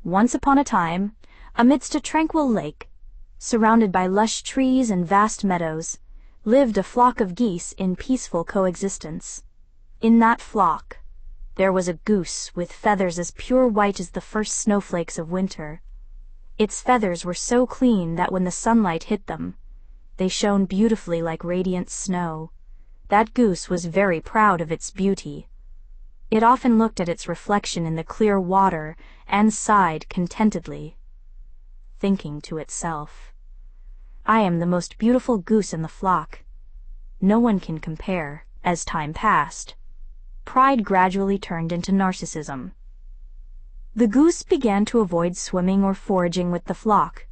Once upon a time, amidst a tranquil lake, surrounded by lush trees and vast meadows, lived a flock of geese in peaceful coexistence. In that flock, there was a goose with feathers as pure white as the first snowflakes of winter. Its feathers were so clean that when the sunlight hit them, they shone beautifully like radiant snow. That goose was very proud of its beauty. It often looked at its reflection in the clear water and sighed contentedly, thinking to itself, "I am the most beautiful goose in the flock. No one can compare." As time passed, pride gradually turned into narcissism. The goose began to avoid swimming or foraging with the flock.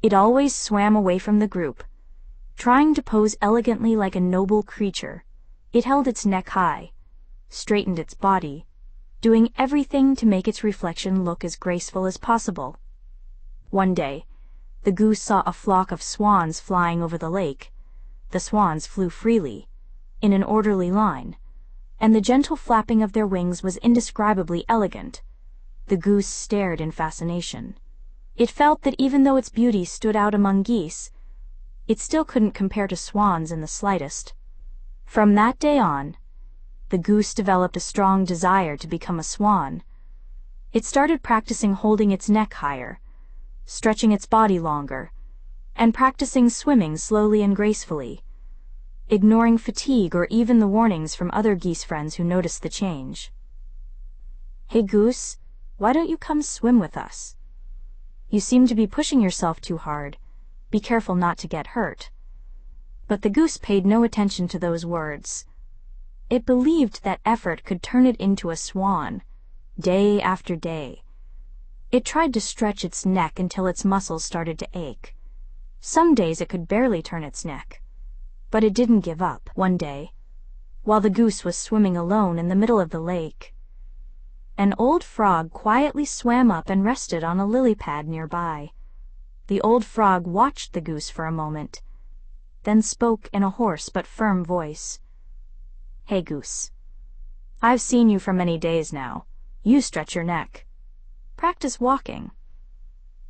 It always swam away from the group, trying to pose elegantly like a noble creature. It held its neck high, straightened its body, doing everything to make its reflection look as graceful as possible. One day, the goose saw a flock of swans flying over the lake. The swans flew freely, in an orderly line, and the gentle flapping of their wings was indescribably elegant. The goose stared in fascination. It felt that even though its beauty stood out among geese, it still couldn't compare to swans in the slightest. From that day on, the goose developed a strong desire to become a swan. It started practicing holding its neck higher, stretching its body longer, and practicing swimming slowly and gracefully, ignoring fatigue or even the warnings from other geese friends who noticed the change. "Hey goose, why don't you come swim with us? You seem to be pushing yourself too hard. Be careful not to get hurt." But the goose paid no attention to those words. It believed that effort could turn it into a swan, day after day. It tried to stretch its neck until its muscles started to ache. Some days it could barely turn its neck. But it didn't give up. One day, while the goose was swimming alone in the middle of the lake, an old frog quietly swam up and rested on a lily pad nearby. The old frog watched the goose for a moment, then spoke in a hoarse but firm voice. "Hey goose, I've seen you for many days now. You stretch your neck. Practice walking.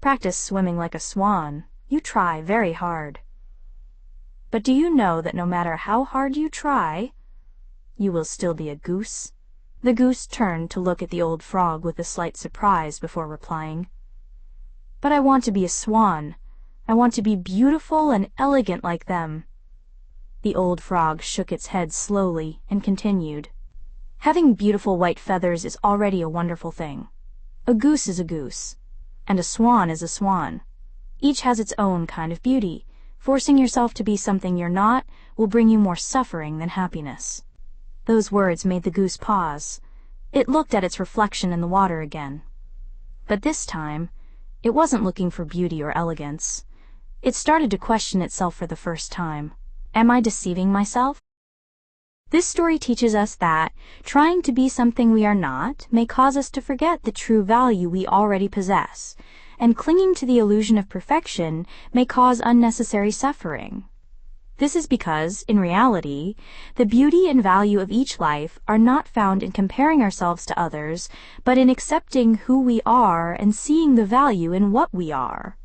Practice swimming like a swan. You try very hard. But do you know that no matter how hard you try, you will still be a goose?" The goose turned to look at the old frog with a slight surprise before replying, "But I want to be a swan. I want to be beautiful and elegant like them." The old frog shook its head slowly and continued, "Having beautiful white feathers is already a wonderful thing. A goose is a goose, and a swan is a swan. Each has its own kind of beauty. Forcing yourself to be something you're not will bring you more suffering than happiness." Those words made the goose pause. It looked at its reflection in the water again. But this time, it wasn't looking for beauty or elegance. It started to question itself for the first time. Am I deceiving myself? This story teaches us that trying to be something we are not may cause us to forget the true value we already possess, and clinging to the illusion of perfection may cause unnecessary suffering. This is because, in reality, the beauty and value of each life are not found in comparing ourselves to others, but in accepting who we are and seeing the value in what we are.